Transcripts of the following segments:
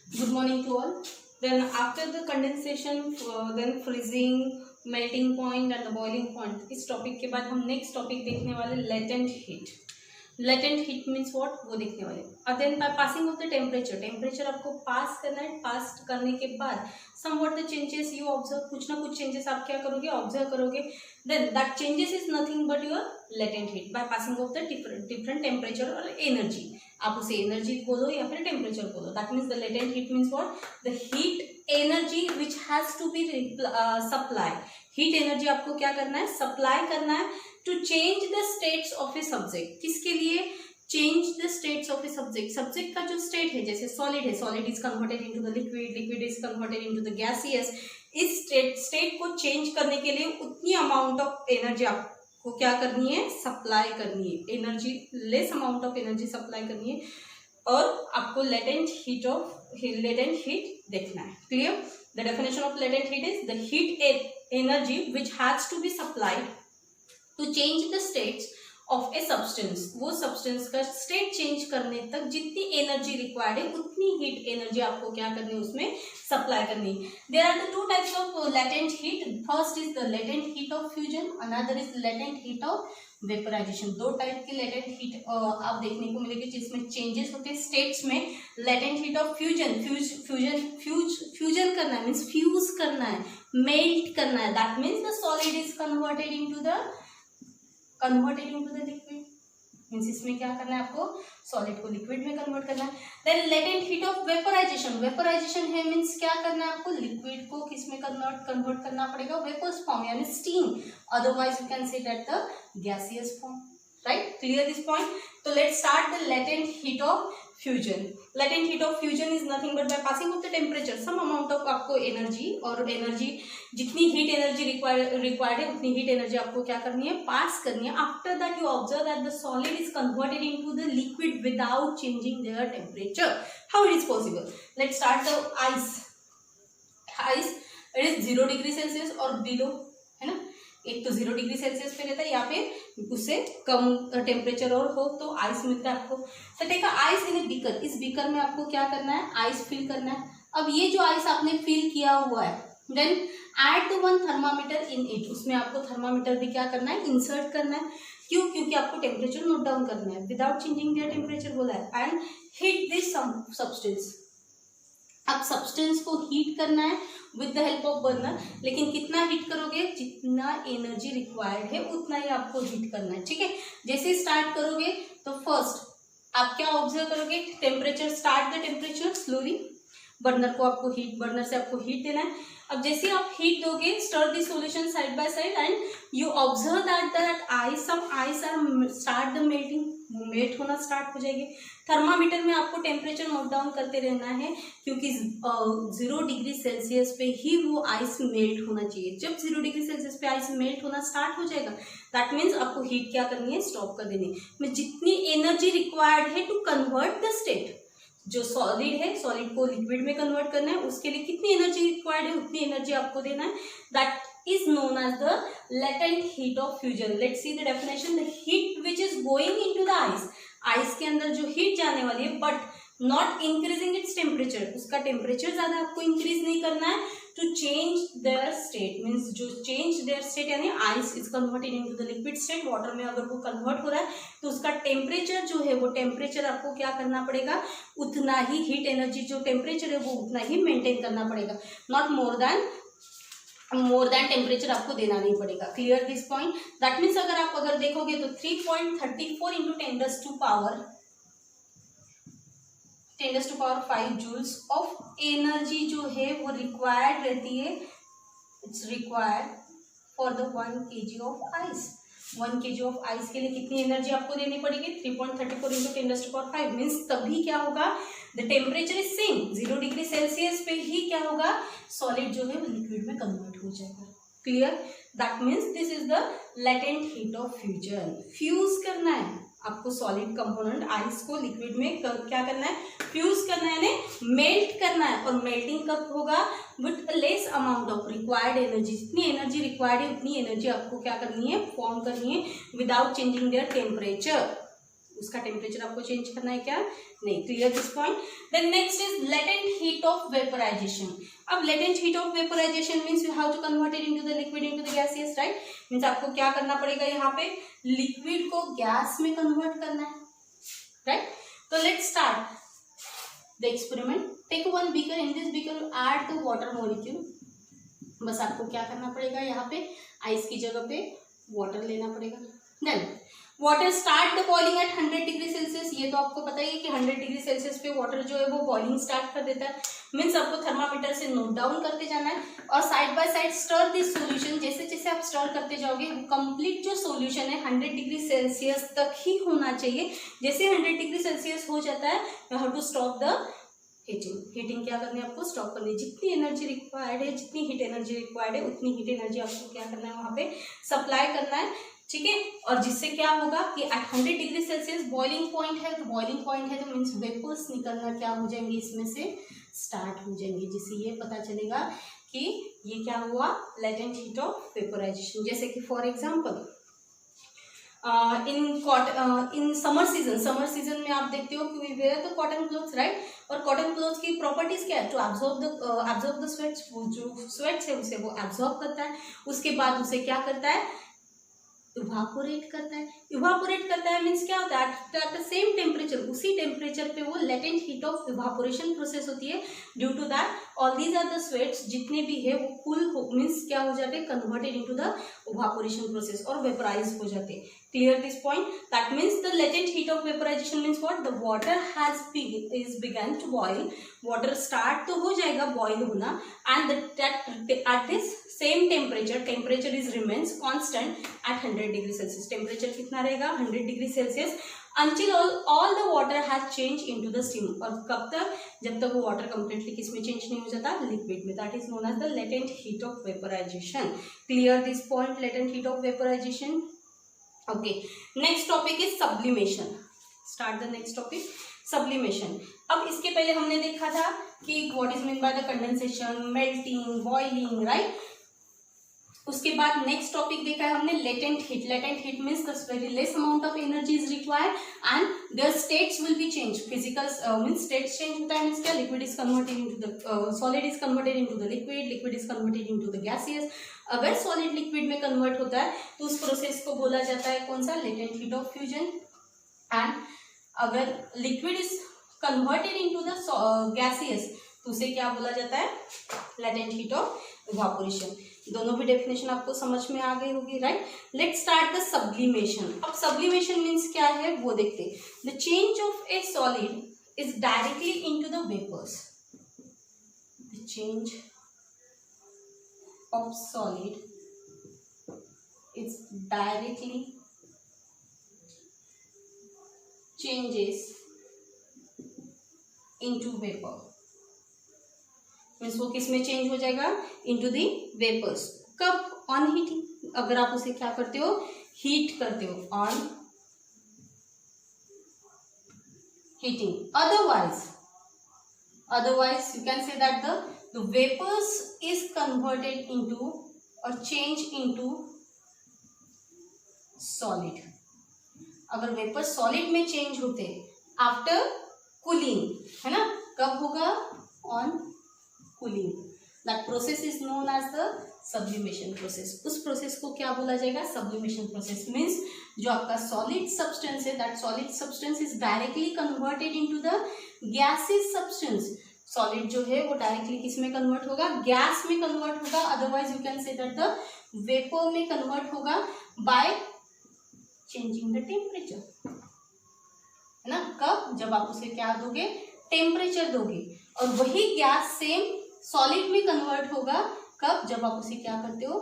Good morning to all. Then after the condensation, then freezing, melting point and the boiling point, इस topic के बाद हम next topic देखने वाले latent heat. Latent heat means what, वो देखने वाले. और then passing of the temperature, temperature आपको पास करना है. पास करने के बाद somewhat the changes you observe, कुछ ना कुछ चेंजेस आप क्या करोगे, ऑब्जर्व करोगे. Then that changes is nothing but your latent heat by passing of the different temperature और एनर्जी. आप उसे एनर्जी बोलो या फिर टेम्परेचर बोलो. That means the latent heat means what, the heat energy which has to be supply. Heat energy आपको क्या करना है, सप्लाई करना है to change the states of a subject. किसके लिए, change the states of a subject. Subject का जो स्टेट है, जैसे सॉलिड है, solid is converted into the liquid, liquid is converted into the gaseous. इस स्टेट को चेंज करने के लिए उतनी अमाउंट ऑफ एनर्जी आपको क्या करनी है, सप्लाई करनी है. Energy, less amount of energy supply करनी है और आपको लेटेंट हीट देखना है. Clear. The definition of latent heat is the heat energy which has to be supplied to change the states of a substance. वो substance का state change करने तक जितनी एनर्जी रिक्वायर्ड है उतनी हीट एनर्जी आपको क्या करनी है, उसमें सप्लाई करनी. There are the two types of latent heat. First is the latent heat of fusion, another is latent heat of vaporization. दो टाइप की लेटेंट हीट आप देखने को मिलेगी जिसमें चेंजेस होते हैं स्टेट्स में. Latent heat of fusion, fusion करना है मीन्स फ्यूज करना है, मेल्ट करना है. That means the solid is converted into the liquid. Means इसमें क्या करना है, आपको सॉलिड को लिक्विड में कन्वर्ट करना है. Then latent heat of vaporization, vaporization है मीन्स क्या करना है, आपको लिक्विड को किस में कन्वर्ट करना पड़ेगा, वेपर्स फॉर्म यानी steam. Otherwise you can say that the gaseous form. Right, clear this point. तो let's start the latent heat of fusion. Latent heat of fusion is nothing but by passing of the temperature some amount of आपको energy, और energy जितनी heat energy required है उतनी heat energy आपको क्या करनी है, पास करनी है. After that you observe that the solid is converted into the liquid without changing their temperature. How it is possible. Let's start the ice. Ice it is 0 degree Celsius और below, है ना. एक तो 0 डिग्री सेल्सियस पे रहता है या फिर उससे कम टेम्परेचर और हो तो आइस मिलता है आपको. तो take ice in a beaker. इस बीकर में आपको क्या करना है, आइस फिल करना है. अब ये जो आइस आपने फिल किया हुआ है, then add the one thermometer in it. उसमें आपको थर्मामीटर भी क्या करना है, इंसर्ट करना है. क्यों, क्योंकि आपको टेम्परेचर नोट डाउन करना है. विदाउट चेंजिंग देयर टेम्परेचर बोला है. And heat this substance. अब सब्सटेंस को हीट करना है with the help of burner. लेकिन कितना हीट करोगे, जितना एनर्जी रिक्वायर्ड है उतना ही आपको हीट करना है. ठीक है. जैसे स्टार्ट करोगे तो फर्स्ट आप क्या ऑब्जर्व करोगे, temperature, start the temperature slowly. Burner को आपको हीट, बर्नर से आपको हीट देना है. अब जैसे आप हीट दोगे, stir the solution side by side and you observe that ice, some ice are start the melting, melt होना स्टार्ट हो जाएगी. थर्मामीटर में आपको टेम्परेचर नोट डाउन करते रहना है क्योंकि 0 डिग्री सेल्सियस पे ही वो आइस मेल्ट होना चाहिए. जब 0 डिग्री सेल्सियस पे आइस मेल्ट होना स्टार्ट हो जाएगा दैट मीन्स आपको हीट क्या करनी है, स्टॉप कर देनी है. जितनी एनर्जी रिक्वायर्ड है टू कन्वर्ट द स्टेट, जो सॉलिड है, सॉलिड को लिक्विड में कन्वर्ट करना है, उसके लिए कितनी एनर्जी रिक्वायर्ड है उतनी एनर्जी आपको देना है. That is known as the latent heat of fusion. Let's see the definition. The heat which is going into the ice. Ice के अंदर जो हीट जाने वाली है but not increasing its temperature. उसका टेम्परेचर ज्यादा आपको इंक्रीज नहीं करना है. To change their state means जो चेंज देयर स्टेट यानी ice is converted into the liquid state. Water में अगर वो कन्वर्ट हो रहा है तो उसका टेम्परेचर जो है वो टेम्परेचर आपको क्या करना पड़ेगा, उतना ही हीट एनर्जी जो टेम्परेचर है वो उतना ही मेंटेन करना पड़ेगा. नॉट मोर देन टेम्परेचर आपको देना नहीं पड़ेगा. Clear this point. That means अगर देखोगे तो 3.34 into 10 to power 5 joules of energy जो है वो रिक्वायर्ड रहती है. It's required for the 1 kg of ice. 1 kg of ice के लिए कितनी एनर्जी आपको देनी पड़ेगी, 3.34 इंटू 10 टू पावर 5. मीन्स तभी क्या होगा, the temperature is same, 0 degree Celsius पे ही क्या होगा, सॉलिड जो है वो लिक्विड में कन्वर्ट हो जाएगा. Clear. That means this is the latent heat of fusion. Fuse करना है आपको सॉलिड कंपोनेंट आइस को लिक्विड में क्या करना है, फ्यूज करना है, यानी मेल्ट करना है. और मेल्टिंग कब होगा, with less amount of required energy. जितनी एनर्जी रिक्वायर्ड है उतनी एनर्जी आपको क्या करनी है, फॉर्म करनी है विदाउट चेंजिंग देयर टेम्परेचर. उसका टेम्परेचर आपको चेंज करना है क्या? नहीं. Clear this point. Then next is latent heat of vaporisation. अब latent heat of vaporisation means you have to convert it into the liquid into the gaseous, right. Means आपको क्या करना पड़ेगा, यहाँ पे लिक्विड को गैस में कन्वर्ट करना है, राइट. तो let's start the experiment. Take one beaker. In this beaker you add the water molecule. बस आपको क्या करना पड़ेगा, यहाँ पे आइस की जगह पे वाटर लेना पड़ेगा. Then water start the boiling at 100 degree Celsius. ये तो आपको पता ही है कि 100 डिग्री सेल्सियस पे वाटर जो है वो बॉइलिंग स्टार्ट कर देता है. मीन्स आपको थर्मामीटर से नोट डाउन करते जाना है और side by side stir this solution. जैसे जैसे आप स्टर करते जाओगे कंप्लीट जो सॉल्यूशन है 100 डिग्री सेल्सियस तक ही होना चाहिए. जैसे 100 डिग्री सेल्सियस हो जाता है you have to stop the heating. Heating क्या करनी है आपको? स्टॉप करनी है. जितनी एनर्जी रिक्वायर्ड है, जितनी हीट एनर्जी रिक्वायर्ड है उतनी हीट एनर्जी आपको क्या करना है, वहाँ पे सप्लाई करना है, ठीक है. और जिससे क्या होगा कि at 100 degree Celsius boiling point है, तो बॉइलिंग पॉइंट है तो मीन्स वेपर्स निकलना क्या हो जाएंगे, इसमें से स्टार्ट हो जाएंगे. जिससे ये पता चलेगा कि ये क्या हुआ, लेटेंट हीट ऑफ वेपोराइजेशन. जैसे कि for example in summer season में आप देखते हो कि we wear the cotton clothes, right. और कॉटन क्लोथ्स की प्रॉपर्टीज क्या है? To absorb the sweats. जो स्वेट्स है उसे वो एब्जॉर्ब करता है. उसके बाद उसे क्या करता है, इवापोरेट करता है. इवापोरेट करता है मीन्स क्या होता है, एट द सेम टेम्परेचर, उसी टेम्परेचर पे वो latent heat of evaporation process होती है. Due to that all these are the sweats जितने भी है वो कूल मीन्स क्या हो जाते हैं, converted into the evaporation process और वेपराइज हो जाते हैं. Clear this point? That means the latent heat of vaporization means what? The water is began to boil. Water start तो हो जाएगा boil होना, and at this same temperature is remains constant at 100 degree Celsius. Temperature कितना रहेगा? 100 degree Celsius until all the water has changed into the steam. और कब तक? जब तक वो water completely किस में change नहीं हो जाता, liquid में. That is known as the latent heat of vaporization. Clear this point? Latent heat of vaporization. Okay, next topic is sublimation. Start the next topic, sublimation. अब इसके पहले हमने देखा था कि what is meant by the condensation, melting, boiling, right. उसके बाद next topic देखा है हमने latent heat. Latent heat means the very less amount of energy is required and their states will be change. Physical means states change होता है means क्या, liquid is converted into the solid is converted into the liquid, liquid is converted into the gaseous. अगर solid liquid में convert होता है तो उस process को बोला जाता है कौन सा, latent heat of fusion. And अगर liquid is converted into the gaseous तो उसे क्या बोला जाता है, लेटेंट हीट ऑफ इवापोरेशन. दोनों भी डेफिनेशन आपको समझ में आ गई होगी, right. Let's start the sublimation. अब सब्लिमेशन मीन्स क्या है वो देखते हैं. The change of a solid is directly into the vapours. The change of solid is directly changes into vapour. Means वो किस में चेंज हो जाएगा, इनटू दी वेपर्स. कब? On heating. अगर आप उसे क्या करते हो, हीट करते हो, on heating. otherwise you can say that the vapors is converted into or change into solid. अगर वेपर सॉलिड में चेंज होते आफ्टर कूलिंग, है ना, कब होगा, on cooling. That process is known as the sublimation process. उस process को क्या बोला जाएगा, सब्लिमेशन प्रोसेस. मीन्स जो आपका सॉलिड सब्सटेंस है that solid substance is directly converted into the gaseous substance. Solid जो है वो डायरेक्टली किस में कन्वर्ट होगा, गैस में कन्वर्ट होगा. Otherwise you can say that the vapour में कन्वर्ट होगा बाय चेंजिंग द टेम्परेचर, है ना. कब? जब आप उसे क्या दोगे, टेम्परेचर दोगे. और वही गैस सेम सॉलिड में कन्वर्ट होगा कब, जब आप उसे क्या करते हो,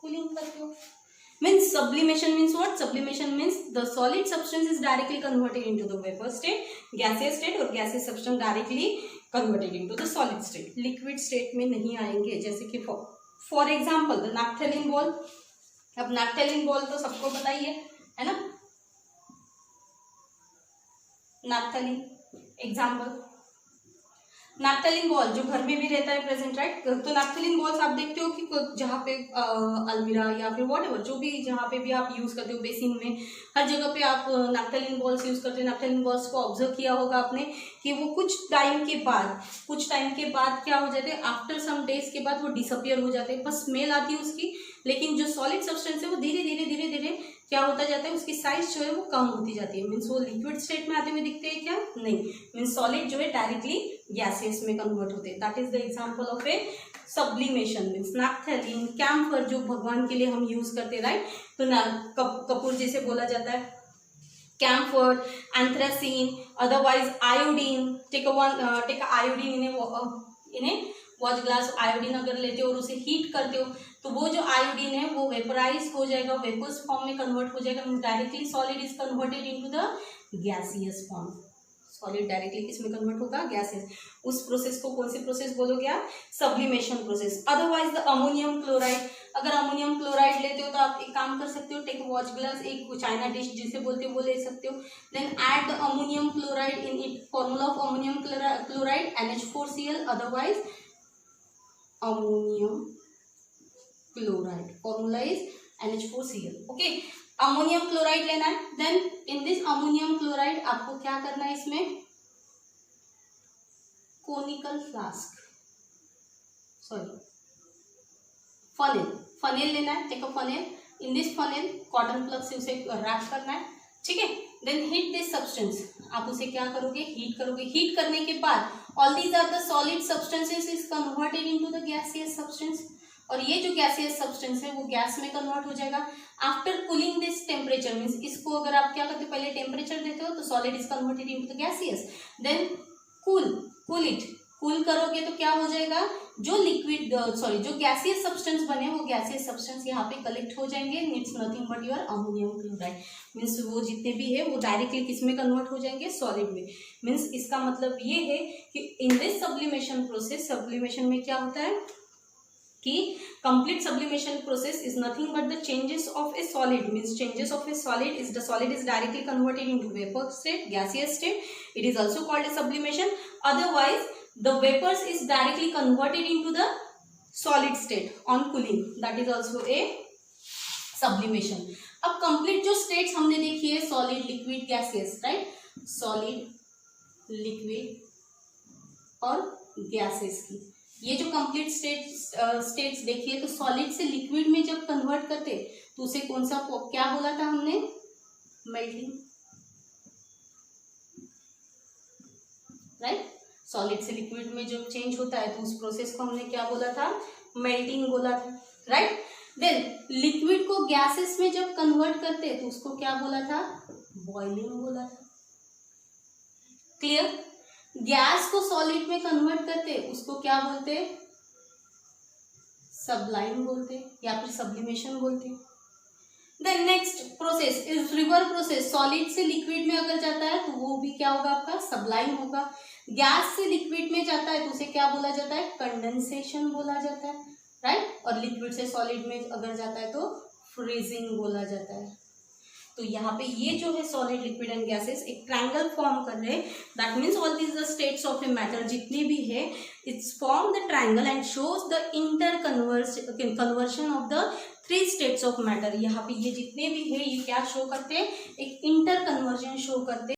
कूलिंग करते हो. Means sublimation means what, sublimation means the solid substance is directly converted into the vapour state, gaseous state, और gaseous substance directly converted into the solid state. Liquid state में नहीं आएंगे. जैसे कि for example the naphthalene ball. अब naphthalene ball तो सबको पता ही है ना. नैप्थेलिन एग्जाम्पल, नैप्थेलिन बॉल जो घर में भी रहता है प्रेजेंट, राइट। तो नैप्थेलिन बॉल्स आप देखते हो कि जहाँ पे अलमीरा या फिर व्हाटएवर जो भी जहाँ पे भी आप यूज करते हो, बेसिन में, हर जगह पे आप नैप्थेलिन बॉल्स यूज करते हो। नैप्थेलिन बॉल्स को ऑब्जर्व किया होगा आपने कि वो कुछ टाइम के बाद क्या हो जाते हैं, आफ्टर सम डेज के बाद वो डिसअपियर हो जाते हैं, बस स्मेल आती है उसकी, लेकिन जो सॉलिड सब्सटेंस है वो धीरे धीरे क्या होता जाता है, उसकी साइज जो है वो कम होती जाती है। मीन्स वो लिक्विड स्टेट में आते हुए दिखते हैं क्या, नहीं। मीन्स सॉलिड जो है डायरेक्टली गैसियस में कन्वर्ट होते हैं। That is the example of a sublimation. Means naphthalene, camphor जो भगवान के लिए हम यूज करते हैं, राइट। तो कपूर जैसे बोला जाता है, camphor, anthracene, otherwise iodine. Take iodine, इन्हें वॉच ग्लास आयोडीन अगर लेते हो और उसे हीट करते हो तो वो जो आयोडीन है वो वेपराइज हो जाएगा, वेपर्स फॉर्म में कन्वर्ट हो जाएगा। Directly solid is converted into the gaseous form. Solid directly किस में कन्वर्ट होगा, गैसेस। उस प्रोसेस को कौन सी प्रोसेस बोलोगे आप, sublimation process. Otherwise the ammonium chloride, अगर अमोनियम क्लोराइड लेते हो तो आप एक काम कर सकते हो, टेक वॉच ग्लास, एक चाइना डिश जिसे बोलते हो वो ले सकते हो, then add the ammonium chloride in it. Formula of ammonium chloride NH4Cl, otherwise ammonium chloride, formula is NH4Cl। Okay, ammonium chloride लेना है। Then in this ammonium chloride आपको क्या करना है, इसमें कोनिकल फ्लास्क, फनेल लेना है। Take a funnel, in this funnel cotton plug से उसे रैप करना है, ठीक है। देन हीट दिस सब्सटेंस, आप उसे क्या करोगे, हीट करोगे। हीट करने के बाद all these are the solid substances is converted into the gaseous substance, और ये जो गैसियस सब्सटेंस है वो गैस में कन्वर्ट हो जाएगा। After cooling this temperature, means इसको अगर आप क्या करते हो, पहले टेम्परेचर देते हो तो solid is converted into the gaseous, then cool करोगे तो क्या हो जाएगा, जो जो गैसियस सब्सटेंस बने वो गैसियस सब्सटेंस यहाँ पे कलेक्ट हो जाएंगे। It's nothing but your ammonium chloride. Means वो जितने भी है वो डायरेक्टली किस में कन्वर्ट हो जाएंगे, सॉलिड में। मीन्स इसका मतलब ये है कि in this sublimation process, sublimation में क्या होता है कि complete sublimation process is nothing but the changes of a solid, means changes of a solid is the solid is directly converted into vapor state, gaseous state. It is also called a sublimation. Otherwise the vapors is directly converted into the solid state on cooling, that is also a sublimation. अब complete जो states हमने देखी है, solid, liquid, gaseous, right? solid, liquid और gases की, ये जो complete states देखिए, तो सॉलिड से लिक्विड में जब कन्वर्ट करते तो उसे कौन सा क्या बोला था हमने, मेल्टिंग, राइट। सॉलिड से लिक्विड में जब चेंज होता है तो उस प्रोसेस को हमने क्या बोला था, मेल्टिंग बोला था, राइट। देन लिक्विड को गैसेस में जब कन्वर्ट करते तो उसको क्या बोला था, बॉइलिंग बोला था, क्लियर। गैस को सॉलिड में कन्वर्ट करते उसको क्या बोलते, सब्लाइम बोलते या फिर सब्लिमेशन बोलते। Then next process is reverse process. Solid से लिक्विड में अगर जाता है तो वो भी क्या होगा आपका, सब्लाइम होगा। गैस से लिक्विड में जाता है तो उसे क्या बोला जाता है, कंडेंसेशन बोला जाता है, राइट। और लिक्विड से सॉलिड में अगर जाता है तो फ्रीजिंग बोला जाता है। तो यहाँ पे ये जो है सॉलिड, लिक्विड एंड गैसेस एक ट्रायंगल फॉर्म कर रहे हैं। That means all these the states of a matter जितने भी है, it's form the triangle and shows the inter conversion of the 3 states of matter. यहाँ पे ये जितने भी है ये क्या शो करते हैं, एक इंटर कन्वर्जन शो करते हैं।